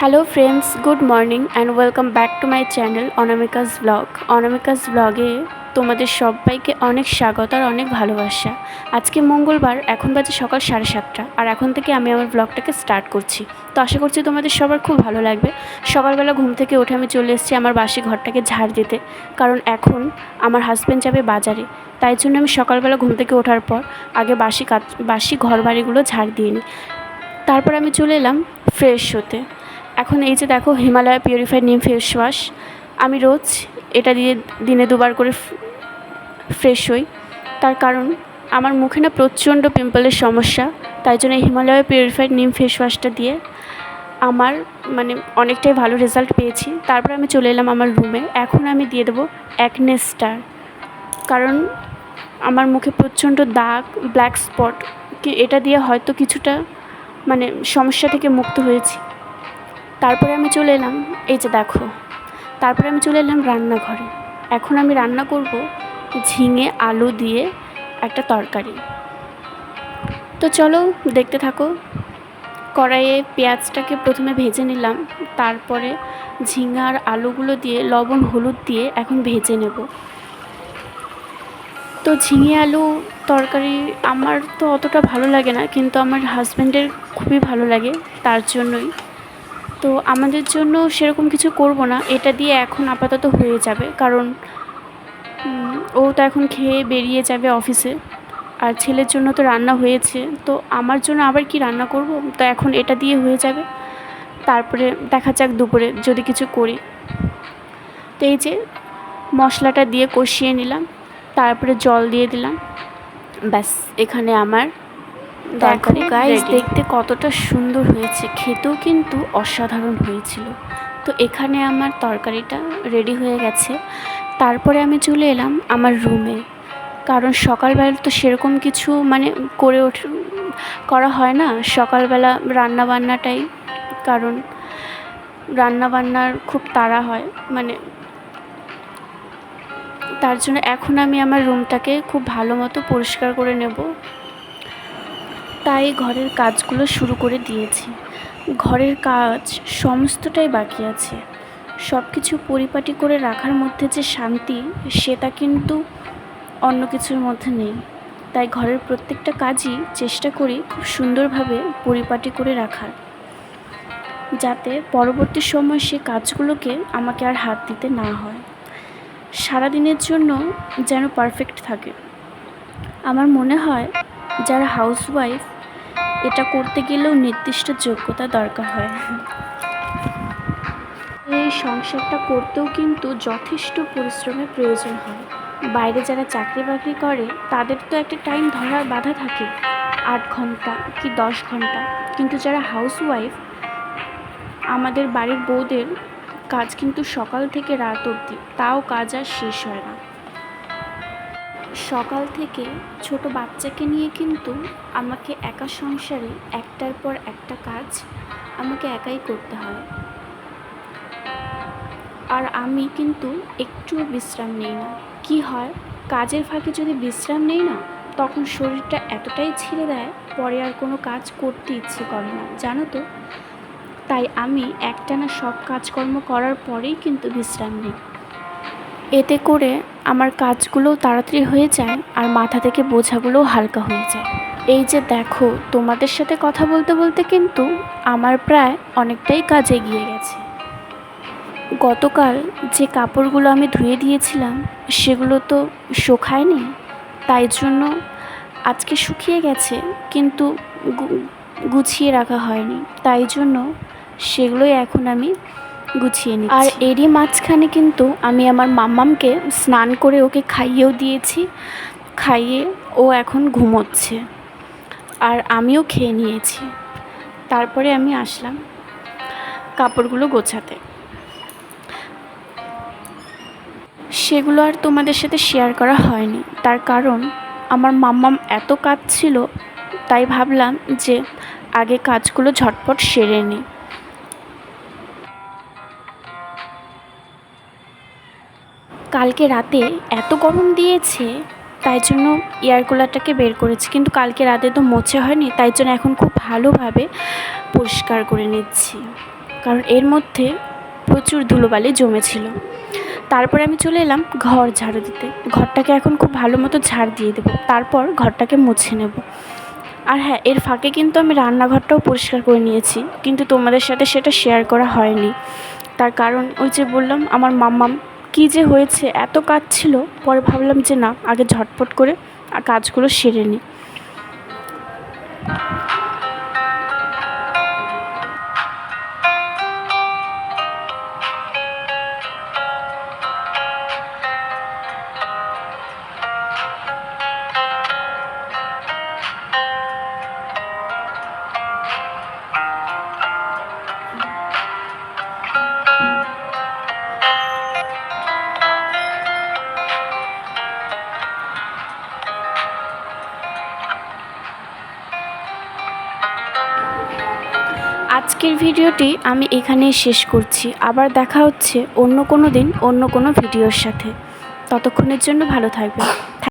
Hello friends, good morning and welcome back to my channel Anamika's blog. Anamika's ব্লগে তোমাদের সবাইকে অনেক স্বাগত আর অনেক ভালোবাসা। আজকে মঙ্গলবার, এখন বাজে সকাল 7:30 আর এখন থেকে আমি আমার ব্লগটাকে স্টার্ট করছি। তো আশা করছি তোমাদের সবার খুব ভালো লাগবে। সকালবেলা ঘুম থেকে উঠে আমি চলে এসেছি আমার বাসি ঘরটাকে ঝাড় দিতে, কারণ এখন আমার হাজব্যান্ড যাবে বাজারে। তাই জন্য আমি সকালবেলা ঘুম থেকে ওঠার পর আগে বাসি ঘর বাড়িগুলো ঝাড় দিয়ে নিই। তারপর আমি চলে এলাম ফ্রেশ হতে। এখন এই যে দেখো, হিমালয়া পিউরিফাইড নিম ফেস ওয়াশ, আমি রোজ এটা দিয়ে দিনে দুবার করে ফ্রেশ হই। তার কারণ আমার মুখে না প্রচণ্ড পিম্পলের সমস্যা, তাই জন্য হিমালয়া পিউরিফাইড নিম ফেস ওয়াশটা দিয়ে আমার অনেকটাই ভালো রেজাল্ট পেয়েছি। তারপর আমি চলে এলাম আমার রুমে। এখন আমি দিয়ে দেবো অ্যাকনে স্টার, কারণ আমার মুখে প্রচণ্ড দাগ, ব্ল্যাক স্পট, এটা দিয়ে হয়তো কিছুটা সমস্যা থেকে মুক্ত হয়েছি। তারপরে আমি চলে এলাম, এই যে দেখো, তারপরে আমি চলে এলাম রান্নাঘরে। এখন আমি রান্না করব ঝিঙে আলু দিয়ে একটা তরকারি। তো চলো দেখতে থাকো। কড়াইয়ে পেঁয়াজটাকে প্রথমে ভেজে নিলাম, তারপরে ঝিঙে আর আলুগুলো দিয়ে লবণ হলুদ দিয়ে এখন ভেজে নেব। তো ঝিঙে আলু তরকারি আমার তো অতটা ভালো লাগে না, কিন্তু আমার হাজব্যান্ডের খুবই ভালো লাগে, তার জন্যই। তো আমাদের জন্য সেরকম কিছু করব না, এটা দিয়ে এখন আপাতত হয়ে যাবে, কারণ ও তো এখন খেয়ে বেরিয়ে যাবে অফিসে। আর ছেলের জন্য তো রান্না হয়েছে, তো আমার জন্য আবার কি রান্না করব, তো এখন এটা দিয়ে হয়ে যাবে। তারপরে দেখা যাক দুপুরে যদি কিছু করি। তো এই যে মশলাটা দিয়ে কষিয়ে নিলাম, তারপরে জল দিয়ে দিলাম, ব্যাস এখানে আমার দেখো গাইস, দেখতে কতটা সুন্দর হয়েছে, খেতেও কিন্তু অসাধারণ হয়েছিল। তো এখানে আমার তরকারিটা রেডি হয়ে গেছে। তারপরে আমি চলে এলাম আমার রুমে, কারণ সকালবেলা তো সেরকম কিছু করা হয় না সকালবেলা রান্নাবান্নাটাই, কারণ রান্নাবান্নার খুব তাড়া হয়, তার জন্য এখন আমি আমার রুমটাকে খুব ভালো মতো পরিষ্কার করে নেব। তাই ঘরের কাজগুলো শুরু করে দিয়েছি। ঘরের কাজ সমস্তটাই বাকি আছে। সব কিছু পরিপাটি করে রাখার মধ্যে যে শান্তি, সেটা কিন্তু অন্য কিছুর মধ্যে নেই। তাই ঘরের প্রত্যেকটা কাজই চেষ্টা করি খুব সুন্দরভাবে পরিপাটি করে রাখার, যাতে পরবর্তী সময় সে কাজগুলোকে আমাকে আর হাত দিতে না হয়, সারাদিনের জন্য যেন পারফেক্ট থাকে। আমার মনে হয় যারা হাউসওয়াইফ, এটা করতে গেলেও নির্দিষ্ট যোগ্যতা দরকার হয়। এই সংসারটা করতেও কিন্তু যথেষ্ট পরিশ্রমের প্রয়োজন হয়। বাইরে যারা চাকরি বাকরি করে তাদের তো একটা টাইম ধরার বাধা থাকে, 8 ঘন্টা কি 10 ঘন্টা, কিন্তু যারা হাউসওয়াইফ, আমাদের বাড়ির বউদের কাজ কিন্তু সকাল থেকে রাত অবধি, তাও কাজ আর শেষ হয় না। সকাল থেকে ছোট বাচ্চাকে নিয়ে কিন্তু আমাকে একা সংসারে একটার পর একটা কাজ আমাকে একাই করতে হয়। আর আমি কিন্তু একটুও বিশ্রাম নেই না। কি হয়, কাজের ফাঁকে যদি বিশ্রাম নেই না, তখন শরীরটা এতটাই ছেড়ে দেয়, পরে আর কোনো কাজ করতে ইচ্ছে করে না, জানো তো। তাই আমি একটানা সব কাজকর্ম করার পরেই কিন্তু বিশ্রাম নিই। এতে করে আমার কাজগুলোও তাড়াতাড়ি হয়ে যায় আর মাথা থেকে বোঝাগুলোও হালকা হয়ে যায়। এই যে দেখো, তোমাদের সাথে কথা বলতে বলতে কিন্তু আমার প্রায় অনেকটাই কাজ এগিয়ে গেছে। গতকাল যে কাপড়গুলো আমি ধুয়ে দিয়েছিলাম সেগুলো তো শুকায়নি, তাই জন্য আজকে শুকিয়ে গেছে, কিন্তু গুছিয়ে রাখা হয়নি, তাই জন্য সেগুলোই এখন আমি গুছিয়ে নিচ্ছি। আর এরই মাঝখানে কিন্তু আমি আমার মাম্মামকে স্নান করে ওকে খাইয়েও দিয়েছি, খাইয়ে ও এখন ঘুমোচ্ছে, আর আমিও খেয়ে নিয়েছি। তারপরে আমি আসলাম কাপড়গুলো গোছাতে। সেগুলো আর তোমাদের সাথে শেয়ার করা হয়নি, তার কারণ আমার মাম্মাম এত কাজ ছিল, তাই ভাবলাম যে আগে কাজগুলো ঝটপট সেরে নিই। কালকে রাতে এত গরম দিয়েছে, তাই জন্য এয়ার কুলারটাকে বের করেছি, কিন্তু কালকে রাতে তো মোছা হয়নি, তাই জন্য এখন খুব ভালোভাবে পরিষ্কার করে নিচ্ছি। কারণ এর মধ্যে প্রচুর ধুলোবালি জমেছিল। তারপরে আমি চলে এলাম ঘর ঝাড়ু দিতে। ঘরটাকে এখন খুব ভালো মতো ঝাড় দিয়ে দেবো, তারপর ঘরটাকে মুছে নেব। আর হ্যাঁ, এর ফাঁকে কিন্তু আমি রান্নাঘরটাও পরিষ্কার করে নিয়েছি, কিন্তু তোমাদের সাথে সেটা শেয়ার করা হয়নি। তার কারণ ওই যে বললাম, আমার মাম্মাম কী যে হয়েছে, এত কাজ ছিল। পরে ভাবলাম যে না, আগে ঝটপট করে কাজগুলো সেরে নিই। আজকের ভিডিওটি আমি এখানেই শেষ করছি। আবার দেখা হচ্ছে অন্য কোনো দিন অন্য কোনো ভিডিওর সাথে। ততক্ষণের জন্য ভালো থাকবেন।